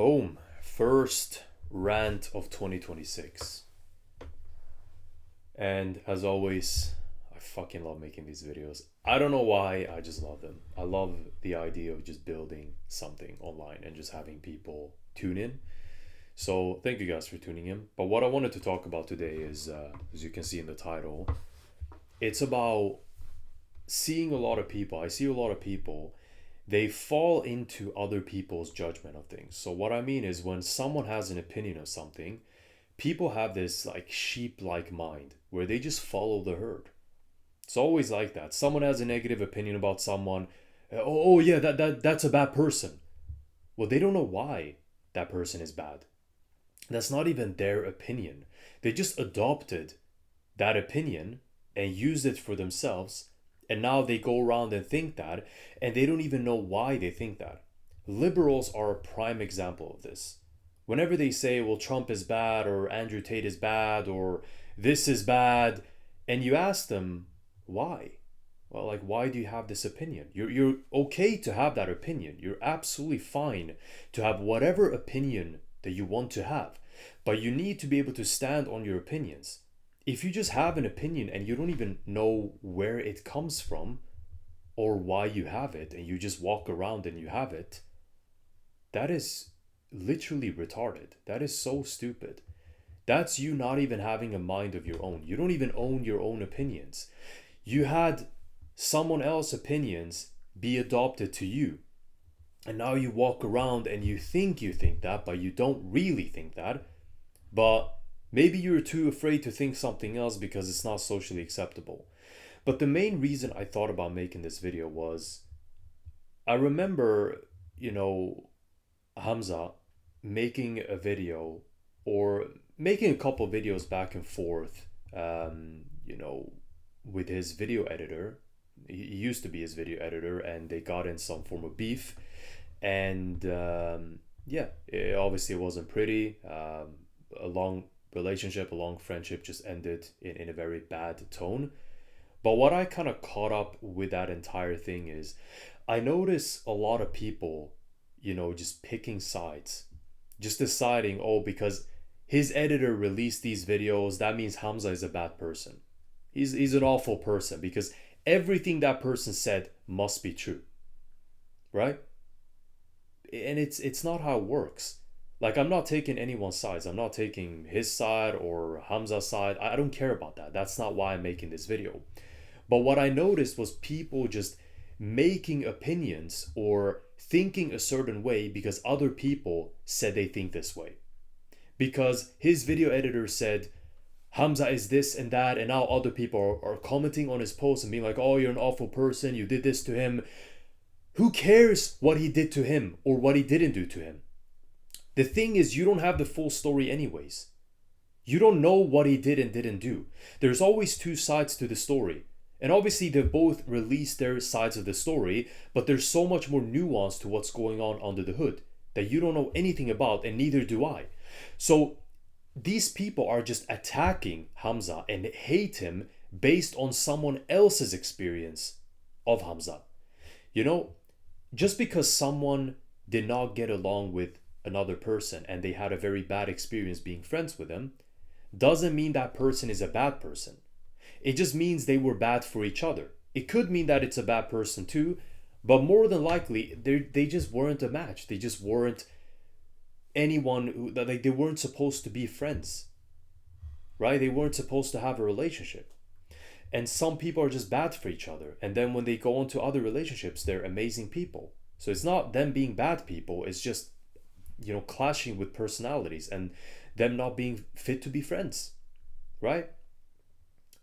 Boom. First rant of 2026. And as always, I fucking love making these videos. I don't know why, I just love them. I love the idea of just building something online and just having people tune in. So thank you guys for tuning in. But what I wanted to talk about today is, as you can see in the title, it's about seeing a lot of people. I see a lot of people, they fall into other people's judgment of things. So what I mean is when someone has an opinion of something, people have this like sheep-like mind where they just follow the herd. It's always like that. Someone has a negative opinion about someone. Oh yeah, that's a bad person. Well, they don't know why that person is bad. That's not even their opinion. They just adopted that opinion and used it for themselves. And now they go around and think that, and they don't even know why they think that. Liberals are a prime example of this. Whenever they say, well, Trump is bad, or Andrew Tate is bad, or this is bad, and you ask them, why? Well, like, why do you have this opinion? You're okay to have that opinion. You're absolutely fine to have whatever opinion that you want to have. But you need to be able to stand on your opinions. If you just have an opinion and you don't even know where it comes from or why you have it, and you just walk around and you have it, that is literally retarded. That is so stupid. That's you not even having a mind of your own. You don't even own your own opinions. You had someone else's opinions be adopted to you. And now you walk around and you think that, but you don't really think that. But maybe you're too afraid to think something else because it's not socially acceptable. But the main reason I thought about making this video was I remember, Hamza making a video or making a couple videos back and forth, with his video editor. He used to be his video editor, and they got in some form of beef. And obviously it wasn't pretty. A long relationship, a long friendship just ended in a very bad tone. But what I kind of caught up with that entire thing is I notice a lot of people, just picking sides, just deciding, oh, because his editor released these videos, that means Hamza is a bad person. He's an awful person because everything that person said must be true, right? And it's not how it works. Like, I'm not taking anyone's sides. I'm not taking his side or Hamza's side. I don't care about that. That's not why I'm making this video. But what I noticed was people just making opinions or thinking a certain way because other people said they think this way. Because his video editor said, Hamza is this and that, and now other people are commenting on his post and being like, oh, you're an awful person, you did this to him. Who cares what he did to him or what he didn't do to him? The thing is, you don't have the full story anyways. You don't know what he did and didn't do. There's always two sides to the story. And obviously they both released their sides of the story, but there's so much more nuance to what's going on under the hood that you don't know anything about, and neither do I. So these people are just attacking Hamza and hate him based on someone else's experience of Hamza. Just because someone did not get along with another person and they had a very bad experience being friends with them doesn't mean that person is a bad person. It just means they were bad for each other. It could mean that it's a bad person too, but more than likely they just weren't a match. They just weren't anyone who, like, they weren't supposed to be friends, right? They weren't supposed to have a relationship. And some people are just bad for each other, and then when they go on to other relationships, they're amazing people. So it's not them being bad people, it's just clashing with personalities and them not being fit to be friends, right?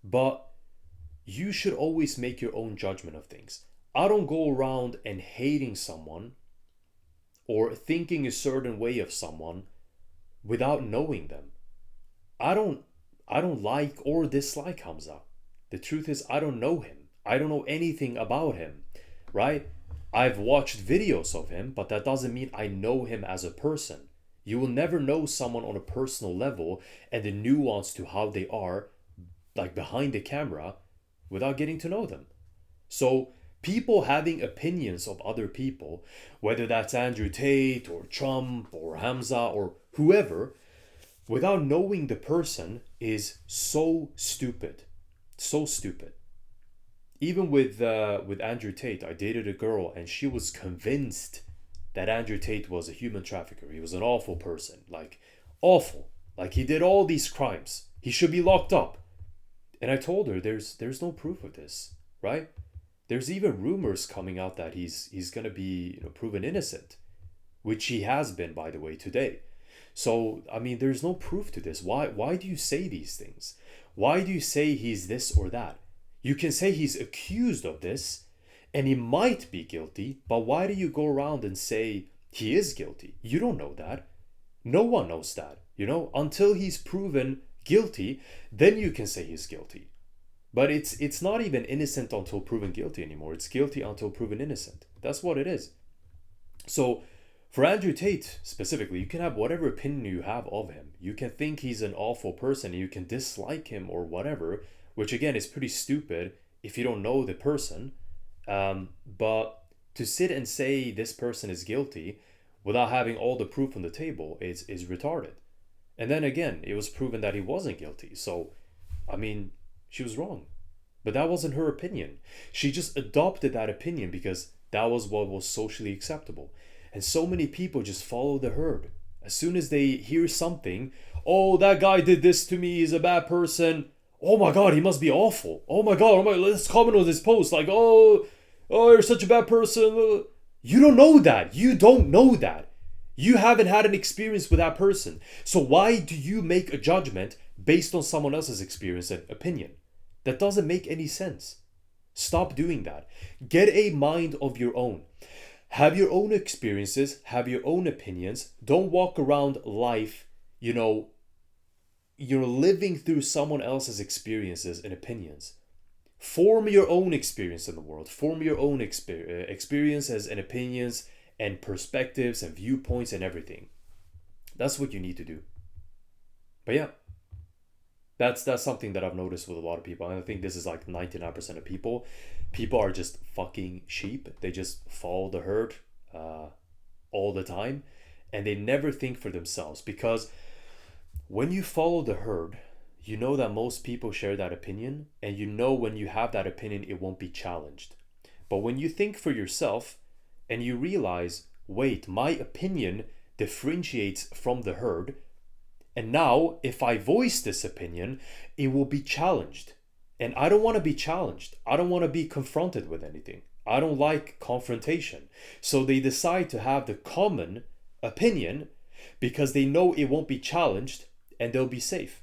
But you should always make your own judgment of things. I don't go around and hating someone or thinking a certain way of someone without knowing them. I don't like or dislike Hamza. The truth is, I don't know him. I don't know anything about him, right? I've watched videos of him, but that doesn't mean I know him as a person. You will never know someone on a personal level and the nuance to how they are, like behind the camera, without getting to know them. So People having opinions of other people, whether that's Andrew Tate or Trump or Hamza or whoever, without knowing the person is so stupid. So stupid. Even with Andrew Tate, I dated a girl and she was convinced that Andrew Tate was a human trafficker. He was an awful person. Like, awful. Like, he did all these crimes. He should be locked up. And I told her there's no proof of this, right? There's even rumors coming out that he's gonna be, proven innocent, which he has been, by the way, today. So I mean, there's no proof to this. Why do you say these things? Why do you say he's this or that? You can say he's accused of this, and he might be guilty, but why do you go around and say he is guilty? You don't know that. No one knows that. Until he's proven guilty, then you can say he's guilty. But it's not even innocent until proven guilty anymore. It's guilty until proven innocent. That's what it is. So for Andrew Tate specifically, you can have whatever opinion you have of him. You can think he's an awful person, you can dislike him or whatever, which again is pretty stupid if you don't know the person. But to sit and say this person is guilty without having all the proof on the table is retarded. And then again, it was proven that he wasn't guilty. So, I mean, she was wrong. But that wasn't her opinion. She just adopted that opinion because that was what was socially acceptable. And so many people just follow the herd. As soon as they hear something, oh, that guy did this to me, he's a bad person. Oh my God, he must be awful. Oh my God, let's comment on this post. Like, oh, you're such a bad person. You don't know that. You don't know that. You haven't had an experience with that person. So why do you make a judgment based on someone else's experience and opinion? That doesn't make any sense. Stop doing that. Get a mind of your own. Have your own experiences, have your own opinions. Don't walk around life, you're living through someone else's experiences and opinions. Form your own experience in the world. Form your own experiences and opinions and perspectives and viewpoints and everything. That's what you need to do. But yeah, that's something that I've noticed with a lot of people. And I think this is like 99% of people. People are just fucking sheep. They just follow the herd all the time. And they never think for themselves. Because when you follow the herd, you know that most people share that opinion. And you know when you have that opinion, it won't be challenged. But when you think for yourself and you realize, wait, my opinion differentiates from the herd. And now, if I voice this opinion, it will be challenged. And I don't want to be challenged. I don't want to be confronted with anything. I don't like confrontation. So they decide to have the common opinion because they know it won't be challenged and they'll be safe.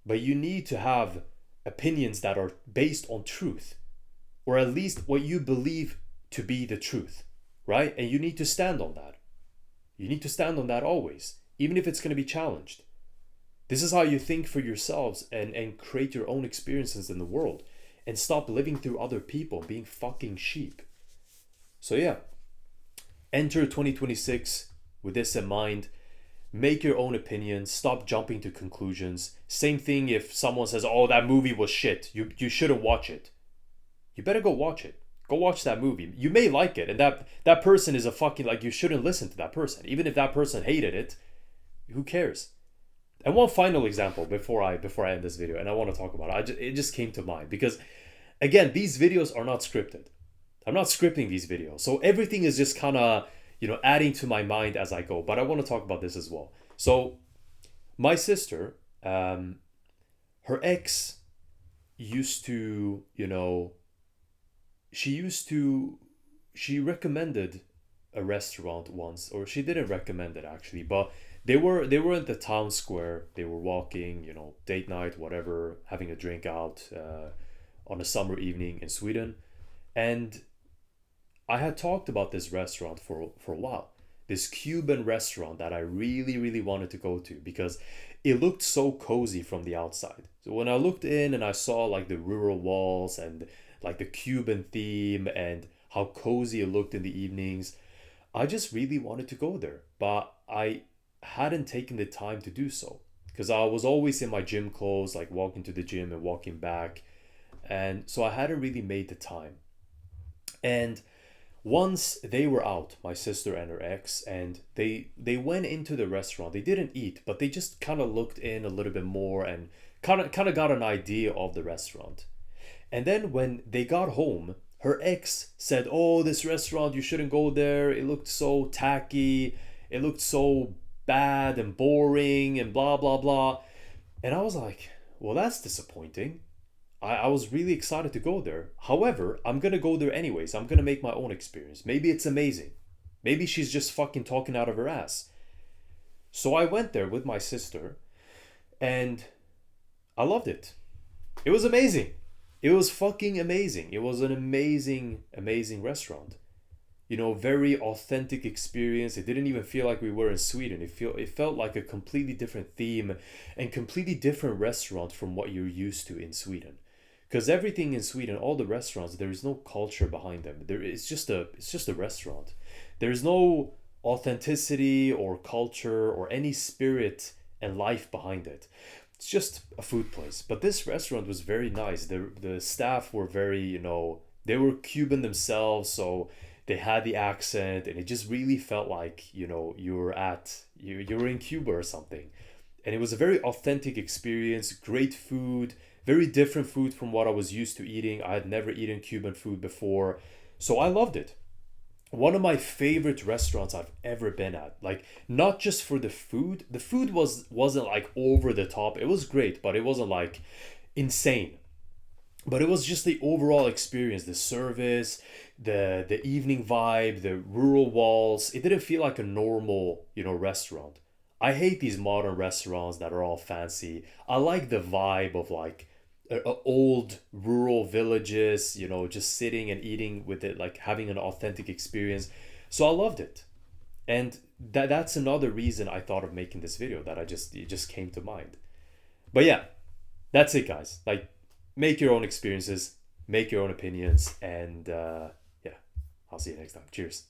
But you need to have opinions that are based on truth, or at least what you believe to be the truth, right? And you need to stand on that. You need to stand on that always, even if it's going to be challenged. This is how you think for yourselves and create your own experiences in the world and stop living through other people being fucking sheep. So yeah, enter 2026 with this in mind. Make your own opinions. Stop jumping to conclusions. Same thing if someone says, oh, that movie was shit. You shouldn't watch it. You better go watch it. Go watch that movie. You may like it. And that person is a fucking, like, you shouldn't listen to that person. Even if that person hated it, who cares? And one final example before I end this video, and I want to talk about it. It just came to mind because, again, these videos are not scripted. I'm not scripting these videos. So everything is just kind of, adding to my mind as I go. But I want to talk about this as well. So my sister, her ex used to, she recommended a restaurant once, or she didn't recommend it actually, but they were at the town square. They were walking, date night, whatever, having a drink out on a summer evening in Sweden. And I had talked about this restaurant for a while. This Cuban restaurant that I really, really wanted to go to because it looked so cozy from the outside. So when I looked in and I saw like the rural walls and like the Cuban theme and how cozy it looked in the evenings, I just really wanted to go there. But I hadn't taken the time to do so because I was always in my gym clothes, like walking to the gym and walking back. And so I hadn't really made the time. And once they were out, my sister and her ex, and they went into the restaurant. They didn't eat, but they just kind of looked in a little bit more and kind of got an idea of the restaurant. And then when they got home, her ex said, "Oh, this restaurant, you shouldn't go there. It looked so tacky. It looked so bad and boring and blah blah blah." And I was like, "Well, that's disappointing. I was really excited to go there. However, I'm gonna go there anyways. I'm gonna make my own experience. Maybe it's amazing. Maybe she's just fucking talking out of her ass." So I went there with my sister and I loved it. It was amazing. It was fucking amazing. It was an amazing, amazing restaurant. Very authentic experience. It didn't even feel like we were in Sweden. It felt like a completely different theme and completely different restaurant from what you're used to in Sweden. Because everything in Sweden, all the restaurants, there is no culture behind them. It's just a restaurant. There is no authenticity or culture or any spirit and life behind it. It's just a food place. But this restaurant was very nice. The staff were very, they were Cuban themselves, so they had the accent, and it just really felt like, you were in Cuba or something. And it was a very authentic experience, great food, very different food from what I was used to eating. I had never eaten Cuban food before. So I loved it. One of my favorite restaurants I've ever been at. Like, not just for the food. The food wasn't like over the top. It was great, but it wasn't like insane. But it was just the overall experience, the service, the evening vibe, the rural walls. It didn't feel like a normal, restaurant. I hate these modern restaurants that are all fancy. I like the vibe of like old rural villages, just sitting and eating with it, like having an authentic experience. So I loved it. And that's another reason I thought of making this video, that it just came to mind. But yeah, that's it, guys. Like, make your own experiences, make your own opinions, and yeah, I'll see you next time. Cheers.